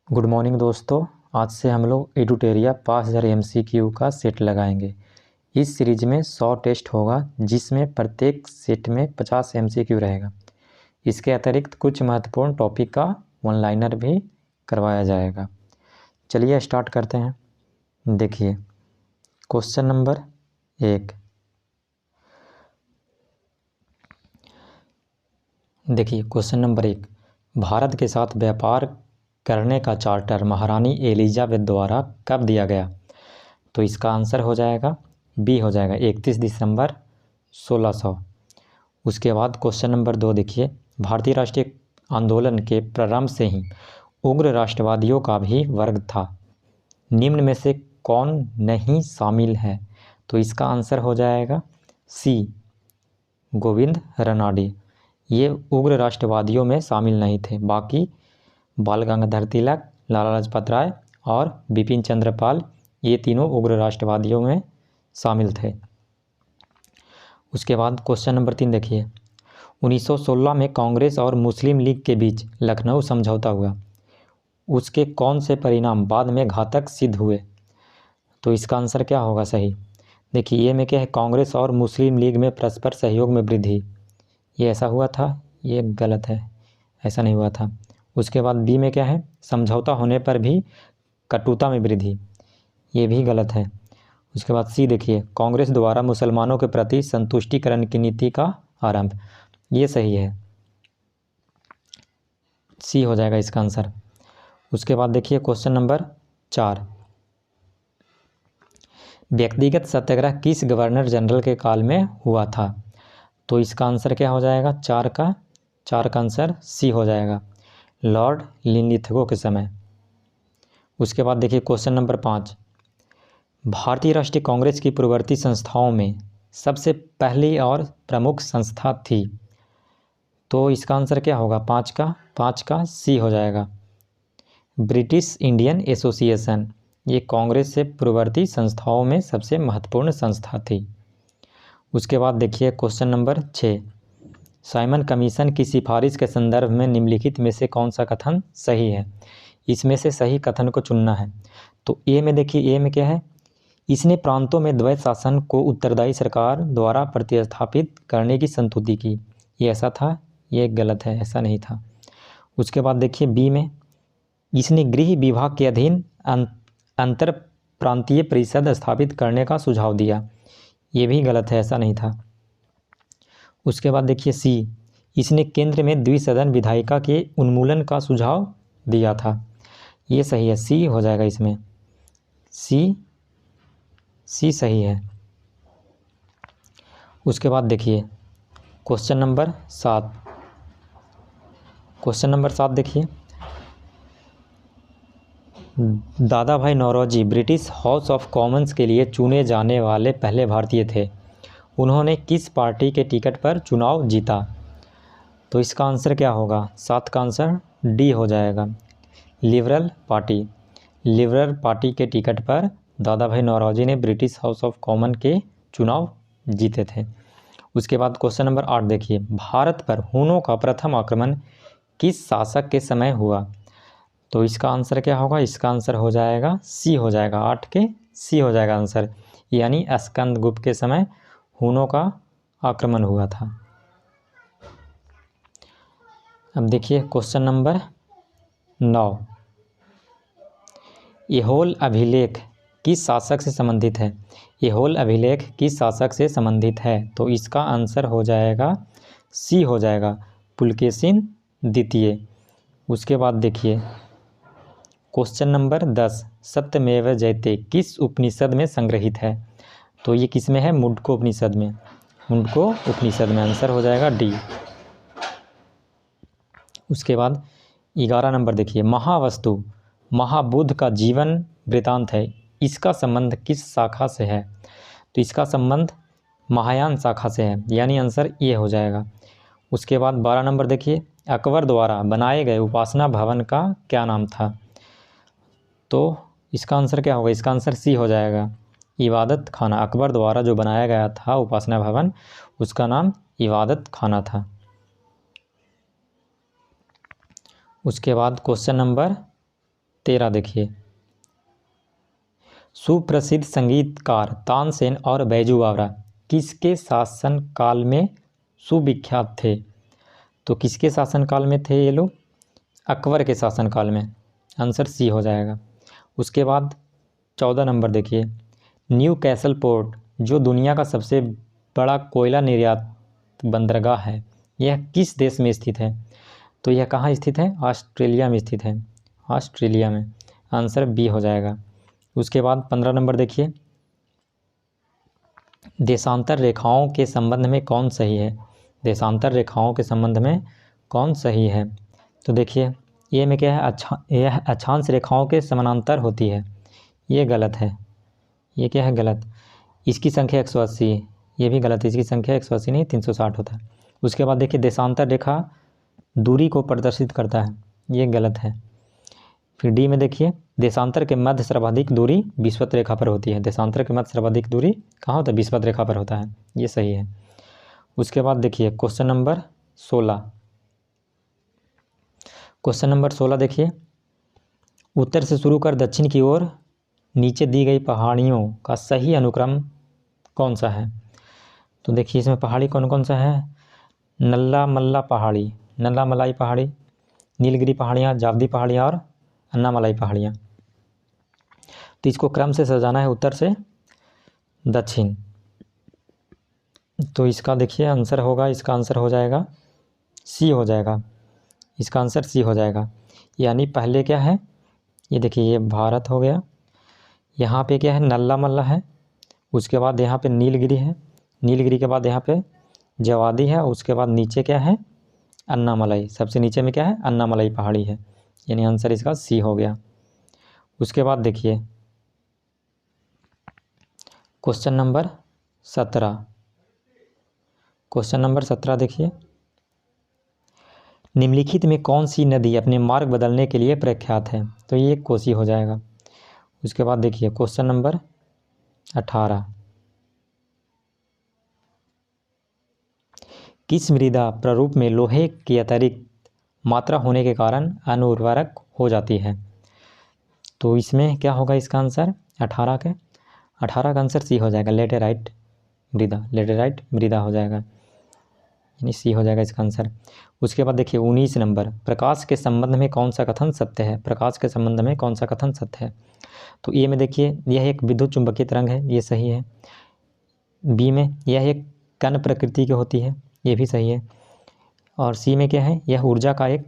Good morning दोस्तों। आज से हम लोग एडुटेरिया 5000 MCQ का सेट लगाएंगे। इस सीरीज में 100 टेस्ट होगा जिसमें प्रत्येक सेट में 50 MCQ रहेगा। इसके अतिरिक्त कुछ महत्वपूर्ण टॉपिक का वन लाइनर भी करवाया जाएगा। चलिए स्टार्ट करते हैं। देखिए क्वेश्चन नंबर 1। देखिए क्वेश्चन नंबर 1, भारत के साथ व्यापार करने का चार्टर महारानी एलिजाबेथ द्वारा कब दिया गया? तो इसका आंसर हो जाएगा बी हो जाएगा 31 दिसंबर 1600। उसके बाद क्वेश्चन नंबर 2 देखिए, भारतीय राष्ट्रीय आंदोलन के प्रारंभ से ही उग्र राष्ट्रवादियों का भी वर्ग था, निम्न में से कौन नहीं शामिल है? तो इसका आंसर हो जाएगा सी गोविंद रनाडे। ये उग्र राष्ट्रवादियों में शामिल नहीं थे। बाकी बाल गंगाधर तिलक, लाला लाजपत राय और बिपिन चंद्र पाल, ये तीनों उग्र राष्ट्रवादियों में शामिल थे। उसके बाद क्वेश्चन नंबर 3 देखिए, 1916 में कांग्रेस और मुस्लिम लीग के बीच लखनऊ समझौता हुआ, उसके कौन से परिणाम बाद में घातक सिद्ध हुए? तो इसका आंसर क्या होगा सही? देखिए ये में क्या है, कांग्रेस और मुस्लिम लीग में परस्पर सहयोग में वृद्धि, ये ऐसा हुआ था, ये गलत है, ऐसा नहीं हुआ था। उसके बाद बी में क्या है, समझौता होने पर भी कटुता में वृद्धि, ये भी गलत है। उसके बाद सी देखिए, कांग्रेस द्वारा मुसलमानों के प्रति संतुष्टिकरण की नीति का आरंभ, ये सही है, सी हो जाएगा इसका आंसर। उसके बाद देखिए क्वेश्चन नंबर 4, व्यक्तिगत सत्याग्रह किस गवर्नर जनरल के काल में हुआ था? तो इसका आंसर क्या हो जाएगा? 4 का आंसर सी हो जाएगा, लॉर्ड लिनलिथगो के समय। उसके बाद देखिए क्वेश्चन नंबर 5, भारतीय राष्ट्रीय कांग्रेस की पूर्ववर्ती संस्थाओं में सबसे पहली और प्रमुख संस्था थी। तो इसका आंसर क्या होगा? 5 का सी हो जाएगा, ब्रिटिश इंडियन एसोसिएशन। ये कांग्रेस से पूर्ववर्ती संस्थाओं में सबसे महत्वपूर्ण संस्था थी। उसके बाद देखिए क्वेश्चन नंबर 6, साइमन कमीशन की सिफारिश के संदर्भ में निम्नलिखित में से कौन सा कथन सही है? इसमें से सही कथन को चुनना है। तो ए में देखिए, ए में क्या है, इसने प्रांतों में द्वैत शासन को उत्तरदायी सरकार द्वारा प्रतिस्थापित करने की संतुति की, ये ऐसा था, ये गलत है, ऐसा नहीं था। उसके बाद देखिए बी में, इसने गृह विभाग के अधीन अंतर प्रांतीय परिषद स्थापित करने का सुझाव दिया, ये भी गलत है, ऐसा नहीं था। उसके बाद देखिए सी, इसने केंद्र में द्विसदन विधायिका के उन्मूलन का सुझाव दिया था, ये सही है, सी हो जाएगा इसमें, सी सही है। उसके बाद देखिए क्वेश्चन नंबर 7, देखिए, Dadabhai Naoroji British House of Commons के लिए चुने जाने वाले पहले भारतीय थे, उन्होंने किस पार्टी के टिकट पर चुनाव जीता? तो इसका आंसर क्या होगा? 7 का आंसर डी हो जाएगा, लिबरल पार्टी। लिबरल पार्टी के टिकट पर दादा भाई नौरोजी ने ब्रिटिश हाउस ऑफ कॉमन के चुनाव जीते थे। उसके बाद क्वेश्चन नंबर 8 देखिए, भारत पर हुनों का प्रथम आक्रमण किस शासक के समय हुआ? तो इसका आंसर क्या होगा? इसका आंसर हो जाएगा सी हो जाएगा, 8 के सी हो जाएगा आंसर, यानी स्कंदगुप्त के समय हुनों का आक्रमण हुआ था। अब देखिए क्वेश्चन नंबर 9, ऐहोल अभिलेख किस शासक से संबंधित है? ऐहोल अभिलेख किस शासक से संबंधित है? तो इसका आंसर हो जाएगा सी हो जाएगा, पुलकेशिन द्वितीय। उसके बाद देखिए क्वेश्चन नंबर 10, सत्यमेव जयते किस उपनिषद में संग्रहित है? तो ये किस में है? मुंडको उपनिषद में, मुंडको उपनिषद में, आंसर हो जाएगा डी। उसके बाद 11 नंबर देखिए, महावस्तु महाबुद्ध का जीवन वृतांत है, इसका संबंध किस शाखा से है? तो इसका संबंध महायान शाखा से है, यानी आंसर ये हो जाएगा। उसके बाद 12 नंबर देखिए, अकबर द्वारा बनाए गए उपासना भवन का क्या नाम था? तो इसका आंसर क्या होगा? इसका आंसर सी हो जाएगा, इबादत खाना। अकबर द्वारा जो बनाया गया था उपासना भवन, उसका नाम इबादत खाना था। उसके बाद क्वेश्चन नंबर 13 देखिए, सुप्रसिद्ध संगीतकार तानसेन और बैजू बावरा किसके शासनकाल में सुविख्यात थे? तो किसके शासनकाल में थे ये लोग? अकबर के शासनकाल में। आंसर सी हो जाएगा। उसके बाद 14 नंबर देखिए, न्यू कैसल पोर्ट जो दुनिया का सबसे बड़ा कोयला निर्यात बंदरगाह है, यह किस देश में स्थित है? तो यह कहाँ स्थित है? ऑस्ट्रेलिया में स्थित है, ऑस्ट्रेलिया में। आंसर बी हो जाएगा। उसके बाद 15 नंबर देखिए, देशांतर रेखाओं के संबंध में कौन सही है? देशांतर रेखाओं के संबंध में कौन सही है? तो देखिए, ये में क्या है, यह अक्षांश रेखाओं के समानांतर होती है, ये गलत है। ये क्या है? गलत। इसकी संख्या 180, ये भी गलत है, इसकी संख्या 180 नहीं 360 होता है। उसके बाद देखिए, देशांतर रेखा दूरी को प्रदर्शित करता है, ये गलत है। फिर डी में देखिए, देशांतर के मध्य सर्वाधिक दूरी विषुवत रेखा पर होती है। देशांतर के मध्य सर्वाधिक दूरी कहाँ होता है? विषुवत रेखा पर होता है, ये सही है। उसके बाद देखिए क्वेश्चन नंबर 16। क्वेश्चन नंबर 16 देखिए, उत्तर से शुरू कर दक्षिण की ओर नीचे दी गई पहाड़ियों का सही अनुक्रम कौन सा है? तो देखिए, इसमें पहाड़ी कौन कौन सा है? नल्ला मल्ला पहाड़ी, नल्ला मलाई पहाड़ी, नीलगिरी पहाड़ियाँ, जावदी पहाड़ियाँ और अन्नामलाई पहाड़ियाँ। तो इसको क्रम से सजाना है, उत्तर से दक्षिण। तो इसका देखिए आंसर होगा, इसका आंसर हो जाएगा सी हो जाएगा। इसका आंसर सी हो जाएगा। यानी पहले क्या है, ये देखिए, ये भारत हो गया, यहाँ पे क्या है? नल्ला मल्ला है, उसके बाद यहाँ पे नीलगिरी है, नीलगिरी के बाद यहाँ पे जवादी है, उसके बाद नीचे क्या है? अन्नामलाई। सबसे नीचे में क्या है? अन्नामलाई पहाड़ी है, यानी आंसर इसका सी हो गया। उसके बाद देखिए क्वेश्चन नंबर 17। क्वेश्चन नंबर 17 देखिए, निम्नलिखित में कौन सी नदी अपने मार्ग बदलने के लिए प्रख्यात है? तो ये कोसी हो जाएगा। उसके बाद देखिए क्वेश्चन नंबर 18, किस मृदा प्रारूप में लोहे की अतिरिक्त मात्रा होने के कारण अनुर्वरक हो जाती है? तो इसमें क्या होगा इसका आंसर? 18 का आंसर सी हो जाएगा, लेटेराइट मृदा, लेटेराइट मृदा हो जाएगा, यानी सी हो जाएगा इसका आंसर। उसके बाद देखिए 19 नंबर, प्रकाश के संबंध में कौन सा कथन सत्य है? प्रकाश के संबंध में कौन सा कथन सत्य है? तो ए में देखिए, यह एक विद्युत चुंबकीय तरंग है, ये सही है। बी में यह एक कण प्रकृति की होती है, ये भी सही है। और सी में क्या है? यह ऊर्जा का एक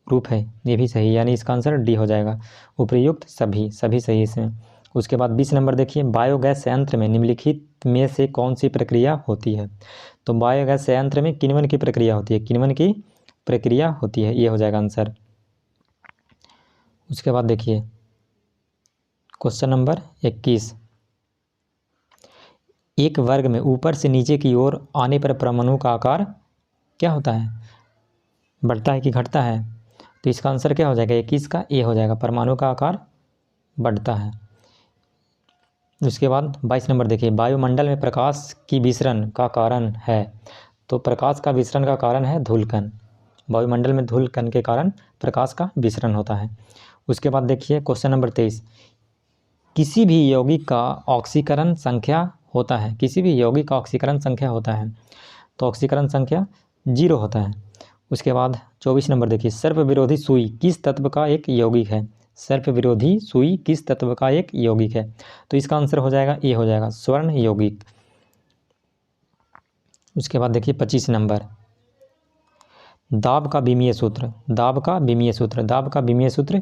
रूप है, ये भी सही है, यानी इसका आंसर डी हो जाएगा। उपयुक्त सभी सही इसमें। उसके बाद 20 नंबर देखिए, बायोगैस संयंत्र में निम्नलिखित में से कौन सी प्रक्रिया होती है? तो बायोगैस संयंत्र में किण्वन की प्रक्रिया होती है, किण्वन की प्रक्रिया होती है, ये हो जाएगा आंसर। उसके बाद देखिए क्वेश्चन नंबर 21, एक वर्ग में ऊपर से नीचे की ओर आने पर परमाणु का आकार क्या होता है? बढ़ता है कि घटता है? तो इसका आंसर क्या हो जाएगा? 21 का ए हो जाएगा, परमाणु का आकार बढ़ता है। उसके बाद 22 नंबर देखिए, वायुमंडल में प्रकाश की विसरण का कारण है? तो प्रकाश का विसरण का कारण है धूलकण, वायुमंडल में धूलकण के कारण प्रकाश का विसरण होता है। उसके बाद देखिए क्वेश्चन नंबर 23, किसी भी यौगिक का ऑक्सीकरण संख्या होता है? किसी भी यौगिक का ऑक्सीकरण संख्या होता है, तो ऑक्सीकरण संख्या 0 होता है। उसके बाद 24 नंबर देखिए, सर्प विरोधी सुई किस तत्व का एक यौगिक है? सर्प विरोधी सुई किस तत्व का एक यौगिक है? तो इसका आंसर हो जाएगा ए हो जाएगा, स्वर्ण यौगिक। उसके बाद देखिए 25 नंबर, दाब का विमीय सूत्र, दाब का विमीय सूत्र, दाब का विमीय सूत्र,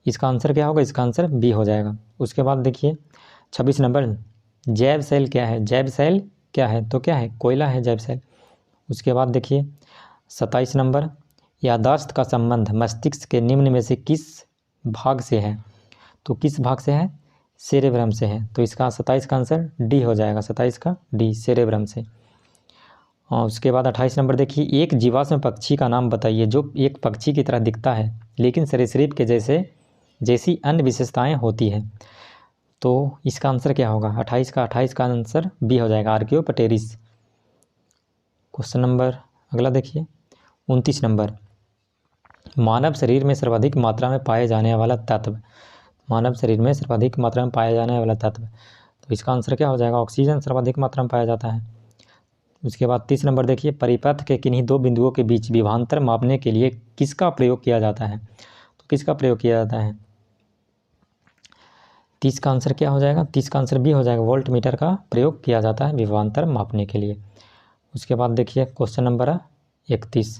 इसका आंसर क्या होगा? इसका आंसर बी हो जाएगा। उसके बाद देखिए 26 नंबर, जैव सेल क्या है? जैव सेल क्या है? तो क्या है? कोयला है जैव सेल। उसके बाद देखिए 27 नंबर, याददाश्त का संबंध मस्तिष्क के निम्न में से किस भाग से है? तो किस भाग से है? सेरेब्रम से है, तो इसका 27 का आंसर डी हो जाएगा, 27 का डी, सेरेब्रम से। और उसके बाद 28 नंबर देखिए, एक जीवाश्म पक्षी का नाम बताइए जो एक पक्षी की तरह दिखता है लेकिन सरीसृप के जैसी अन्य विशेषताएं होती है। तो इसका आंसर क्या होगा? 28 का आंसर बी हो जाएगा, आर्कियोपटेरिस। क्वेश्चन नंबर अगला देखिए 29 नंबर, मानव शरीर में सर्वाधिक मात्रा में पाए जाने वाला तत्व, मानव शरीर में सर्वाधिक मात्रा में पाया जाने वाला तत्व, तो इसका आंसर क्या हो जाएगा? ऑक्सीजन सर्वाधिक मात्रा में पाया जाता है। उसके बाद 30 नंबर देखिए, परिपथ के किन्हीं दो बिंदुओं के बीच विभवांतर मापने के लिए किसका प्रयोग किया जाता है? तो किसका प्रयोग किया जाता है? 30 का आंसर क्या हो जाएगा? 30 का आंसर बी हो जाएगा, वोल्ट मीटर का प्रयोग किया जाता है विभवांतर मापने के लिए। उसके बाद देखिए क्वेश्चन नंबर 31,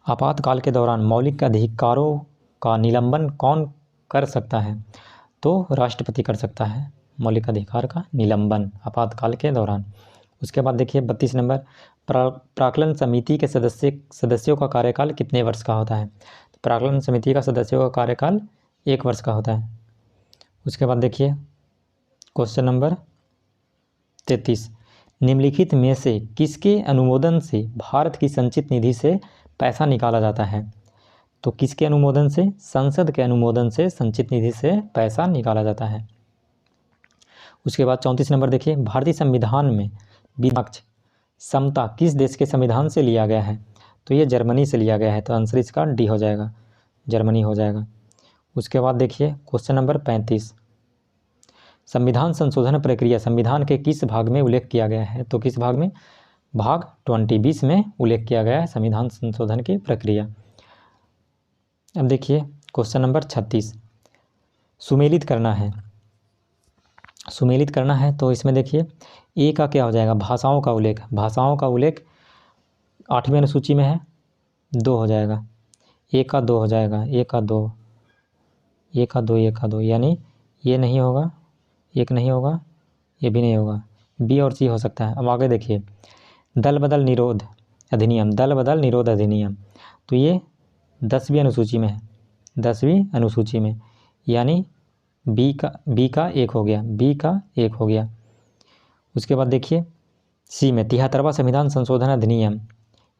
आपातकाल के दौरान मौलिक अधिकारों का निलंबन कौन कर सकता है? तो राष्ट्रपति कर सकता है मौलिक अधिकार का निलंबन आपातकाल के दौरान। उसके बाद देखिए 32 नंबर, प्राक्कलन समिति के सदस्यों का कार्यकाल कितने वर्ष का होता है? तो प्राक्कलन समिति का सदस्यों का कार्यकाल 1 वर्ष का होता है। उसके बाद देखिए क्वेश्चन नंबर 33, निम्नलिखित में से किसके अनुमोदन से भारत की संचित निधि से पैसा निकाला जाता है? तो किसके अनुमोदन से? संसद के अनुमोदन से संचित निधि से पैसा निकाला जाता है। उसके बाद 34 नंबर देखिए, भारतीय संविधान में विपक्ष समता किस देश के संविधान से लिया गया है? तो ये जर्मनी से लिया गया है, तो आंसर इसका डी हो जाएगा, जर्मनी हो जाएगा। उसके बाद देखिए क्वेश्चन नंबर 35, संविधान संशोधन प्रक्रिया संविधान के किस भाग में उल्लेख किया गया है? तो किस भाग में? भाग 20 में उल्लेख किया गया है संविधान संशोधन की प्रक्रिया। अब देखिए क्वेश्चन नंबर 36, सुमेलित करना है, सुमेलित करना है तो इसमें देखिए ए का क्या हो जाएगा? भाषाओं का उल्लेख, भाषाओं का उल्लेख 8वीं अनुसूची में है, 2 हो जाएगा, ए का 2 हो जाएगा, ए का 2, ए का 2, ए का 2, यानी ये नहीं होगा, एक नहीं होगा, ये भी नहीं होगा, बी और सी हो सकता है। अब आगे देखिए दल बदल निरोध अधिनियम, दल बदल निरोध अधिनियम, तो ये 10वीं अनुसूची में है, 10वीं अनुसूची में, यानी बी का 1 हो गया, बी का 1 हो गया। उसके बाद देखिए सी में 73वां संविधान संशोधन अधिनियम,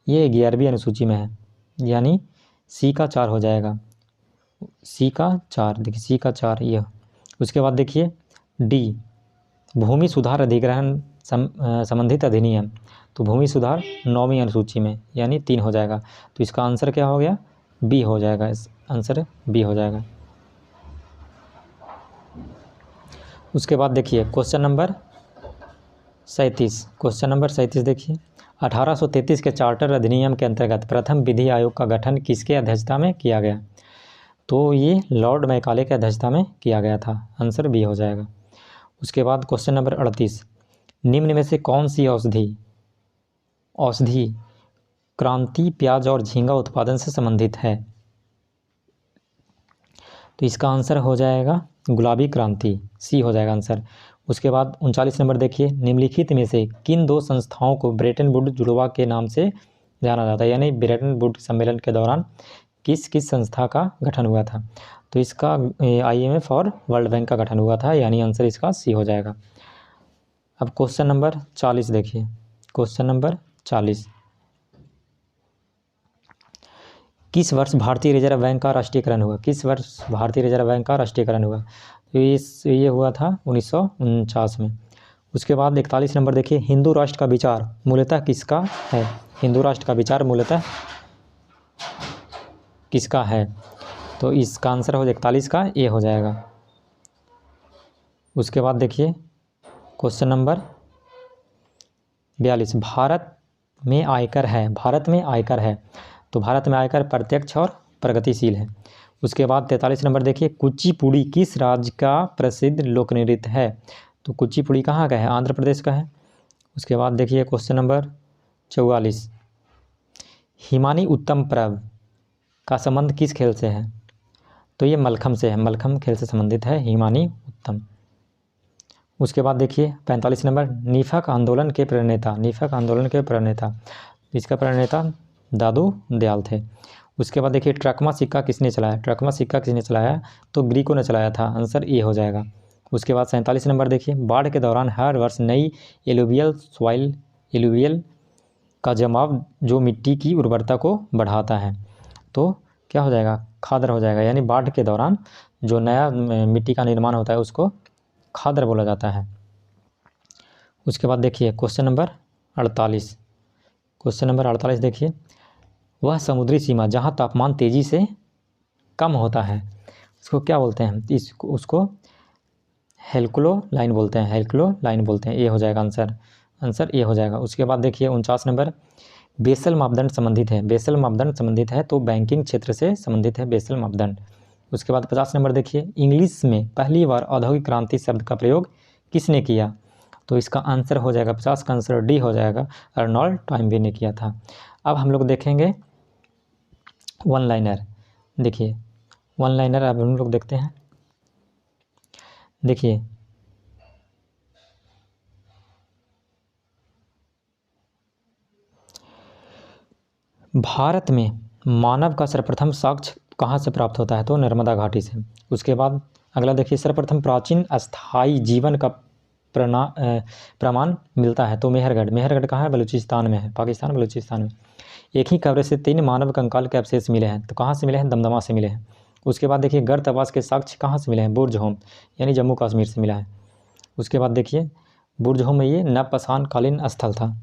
ये 11वीं अनुसूची में है, यानी सी का 4 हो जाएगा, सी का 4, देखिए सी का 4 ये। उसके बाद देखिए डी भूमि सुधार अधिग्रहण संबंधित अधिनियम, तो भूमि सुधार 9वीं अनुसूची में, यानी 3 हो जाएगा, तो इसका आंसर क्या हो गया? बी हो जाएगा, इस आंसर बी हो जाएगा। उसके बाद देखिए क्वेश्चन नंबर 37, क्वेश्चन नंबर 37 देखिए, 1833 के चार्टर अधिनियम के अंतर्गत प्रथम विधि आयोग का गठन किसके अध्यक्षता में किया गया? तो ये लॉर्ड मैकाले के अध्यक्षता में किया गया था, आंसर बी हो जाएगा। उसके बाद क्वेश्चन नंबर 38, निम्न में से कौन सी औषधि क्रांति प्याज और झींगा उत्पादन से संबंधित है? तो इसका आंसर हो जाएगा गुलाबी क्रांति, सी हो जाएगा आंसर। उसके बाद 39 नंबर देखिए, निम्नलिखित में से किन 2 संस्थाओं को ब्रेटन वुड जुड़वा के नाम से जाना जाता है? यानी ब्रेटन वुड सम्मेलन के दौरान किस किस संस्था का गठन हुआ था? तो इसका IMF और वर्ल्ड बैंक का गठन हुआ था, यानी आंसर इसका सी हो जाएगा। अब क्वेश्चन नंबर 40 देखिए, क्वेश्चन नंबर 40, किस वर्ष भारतीय रिजर्व बैंक का राष्ट्रीयकरण हुआ? किस वर्ष भारतीय रिजर्व बैंक का राष्ट्रीयकरण हुआ? तो ये हुआ था 1949 में। उसके बाद 41 नंबर देखिए, हिंदू राष्ट्र का विचार मूलतः किसका है? हिंदू राष्ट्र का विचार मूलतः किसका है? तो इसका आंसर हो 41 का ए हो जाएगा। उसके बाद देखिए क्वेश्चन नंबर 42, भारत में आयकर है, भारत में आयकर है, तो भारत में आयकर प्रत्यक्ष और प्रगतिशील है। उसके बाद 43 नंबर देखिए, कुचिपुड़ी किस राज्य का प्रसिद्ध लोक नृत्य है? तो कुचिपुड़ी कहाँ का है? आंध्र प्रदेश का है। उसके बाद देखिए क्वेश्चन नंबर 44, हिमानी उत्तम पर्व का संबंध किस खेल से है? तो ये मलखम से है, मलखम खेल से संबंधित है हिमानी उत्तम। उसके बाद देखिए 45 नंबर, निफक आंदोलन के प्रणेता, निफक आंदोलन के प्रणेता, इसका प्रणेता दादू दयाल थे। उसके बाद देखिए ट्रकमा सिक्का किसने चलाया? ट्रकमा सिक्का किसने चलाया? तो ग्रीको ने चलाया था, आंसर ए हो जाएगा। उसके बाद 47 नंबर देखिए, बाढ़ के दौरान हर वर्ष नई एलुवियल का जमाव जो मिट्टी की उर्वरता को बढ़ाता है, तो क्या हो जाएगा? खादर हो जाएगा, यानी बाढ़ के दौरान जो नया मिट्टी का निर्माण होता है उसको खादर बोला जाता है। उसके बाद देखिए क्वेश्चन नंबर 48, क्वेश्चन नंबर 48 देखिए, वह समुद्री सीमा जहाँ तापमान तेज़ी से कम होता है उसको क्या बोलते हैं? उसको हेल्कुलो लाइन बोलते हैं, हेल्कुलो लाइन बोलते हैं। ये हो जाएगा आंसर ये हो जाएगा। उसके बाद देखिए 49 नंबर, बेसल मापदंड संबंधित है। बेसल मापदंड संबंधित है तो बैंकिंग क्षेत्र से संबंधित है बेसल मापदंड। उसके बाद 50 नंबर देखिए, इंग्लिश में पहली बार औद्योगिक क्रांति शब्द का प्रयोग किसने किया? तो इसका आंसर हो जाएगा 50 का आंसर डी हो जाएगा, अर्नोल्ड टॉइनबी ने किया था। अब हम लोग देखेंगे वन लाइनर। देखिए वन लाइनर अब हम लोग देखते हैं। देखिए भारत में मानव का सर्वप्रथम साक्ष्य कहाँ से प्राप्त होता है? तो नर्मदा घाटी से। उसके बाद अगला देखिए, सर्वप्रथम प्राचीन अस्थाई जीवन का प्रमाण मिलता है तो मेहरगढ़। मेहरगढ़ कहाँ है? बलूचिस्तान में है, पाकिस्तान बलूचिस्तान में। एक ही कब्र से 3 मानव कंकाल के अवशेष मिले हैं तो कहाँ से मिले हैं? दमदमा से मिले हैं। उसके बाद देखिए, गर्त आवास के साक्ष्य कहाँ से मिले हैं? बुर्जहोम यानी जम्मू कश्मीर से मिला है। उसके बाद देखिए, बुर्जहोम में ये नवपाषाण कालीन स्थल था।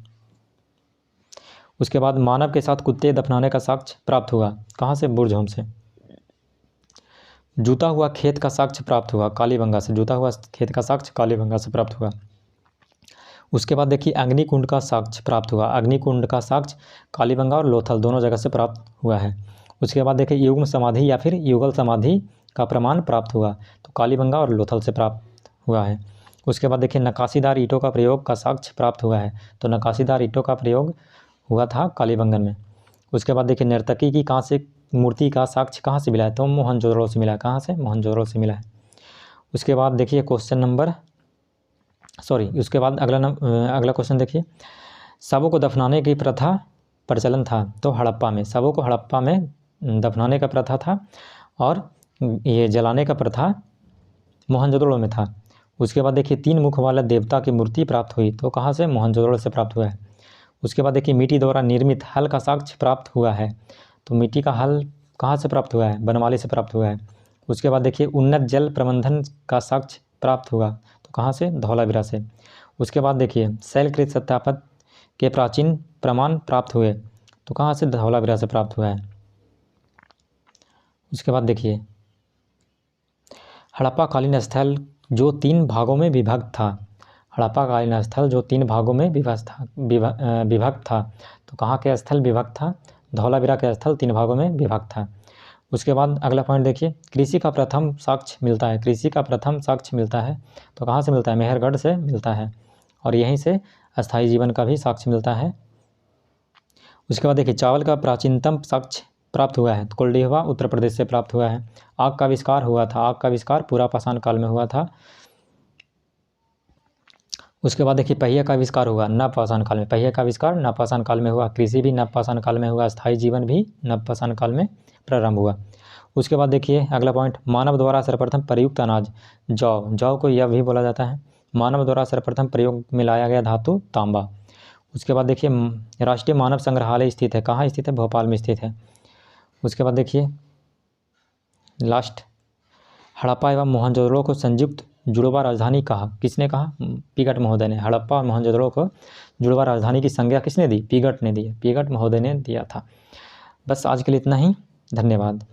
उसके बाद मानव के साथ कुत्ते दफनाने का साक्ष्य प्राप्त हुआ कहाँ से? बुर्जहोम से। जूता हुआ खेत का साक्ष्य प्राप्त हुआ कालीबंगा से। जूता हुआ खेत का साक्ष्य कालीबंगा से प्राप्त हुआ। उसके बाद देखिए, अग्निकुंड का साक्ष्य प्राप्त हुआ। अग्निकुंड का साक्ष्य कालीबंगा और लोथल दोनों जगह से प्राप्त हुआ है। उसके बाद देखिए, युग्म समाधि या फिर युगल समाधि का प्रमाण प्राप्त हुआ तो कालीबंगा और लोथल से प्राप्त हुआ है। उसके बाद देखिए, नक्काशीदार ईंटों का प्रयोग का साक्ष्य प्राप्त हुआ है तो नक्काशीदार ईंटों का प्रयोग हुआ था कालीबंगन में। उसके बाद देखिए, नर्तकी की कांस्य मूर्ति का साक्ष्य कहाँ से मिला है? तो मोहनजोदड़ो से मिला है। कहाँ से? मोहनजोदड़ो से मिला है। उसके बाद देखिए उसके बाद अगला क्वेश्चन देखिए, शवों को दफनाने की प्रथा प्रचलन था तो हड़प्पा में। शवों को हड़प्पा में दफनाने का प्रथा था और ये जलाने का प्रथा मोहनजोदड़ो में था। उसके बाद देखिए, 3 मुख वाला देवता की मूर्ति प्राप्त हुई तो कहाँ से? मोहनजोदड़ो से प्राप्त हुआ है। उसके बाद देखिए, मिट्टी द्वारा निर्मित हल का साक्ष्य प्राप्त हुआ है तो मिट्टी का हल कहाँ से प्राप्त हुआ है? बनवाली से प्राप्त हुआ है। उसके बाद देखिए, उन्नत जल प्रबंधन का साक्ष्य प्राप्त हुआ तो कहाँ से? धौलावीरा से। उसके बाद देखिए, शैलकृत सत्यापन के प्राचीन प्रमाण प्राप्त हुए तो कहाँ से? धौलावीरा से प्राप्त हुआ है। उसके बाद देखिए, हड़प्पा कालीन स्थल जो 3 भागों में विभक्त था। हड़प्पा कालीन स्थल जो 3 भागों में विभक्त था तो कहाँ के स्थल विभक्त था? धौलावीरा के स्थल 3 भागों में विभक्त था। उसके बाद अगला पॉइंट देखिए, कृषि का प्रथम साक्ष्य मिलता है। कृषि का प्रथम साक्ष्य मिलता है तो कहाँ से मिलता है? मेहरगढ़ से मिलता है और यहीं से अस्थाई जीवन का भी साक्ष्य मिलता है। उसके बाद देखिए, चावल का प्राचीनतम साक्ष्य प्राप्त हुआ है तो कुलडीहवा उत्तर प्रदेश से प्राप्त हुआ है। आग का आविष्कार हुआ था। आग का आविष्कार पुरापाषाण काल में हुआ था। उसके बाद देखिए, पहिए का आविष्कार हुआ नवपाषाण काल में। पहिए का आविष्कार नवपाषाण काल में हुआ। कृषि भी नवपाषाण काल में हुआ। स्थायी जीवन भी नवपाषाण काल में प्रारंभ हुआ। उसके बाद देखिए, अगला पॉइंट, मानव द्वारा सर्वप्रथम प्रयुक्त अनाज जौ को यह भी बोला जाता है। मानव द्वारा सर्वप्रथम प्रयोग में लाया गया धातु तांबा। उसके बाद देखिए, राष्ट्रीय मानव संग्रहालय स्थित है। कहाँ स्थित है? भोपाल में स्थित है। उसके बाद देखिए लास्ट, हड़प्पा एवं मोहनजोदड़ो को संयुक्त जुड़वा राजधानी कहा। किसने कहा? पीगट महोदय ने। हड़प्पा और मोहनजोदड़ो को जुड़वा राजधानी की संज्ञा किसने दी? पीगट ने दी। पीगट महोदय ने दिया था। बस आज के लिए इतना ही। धन्यवाद।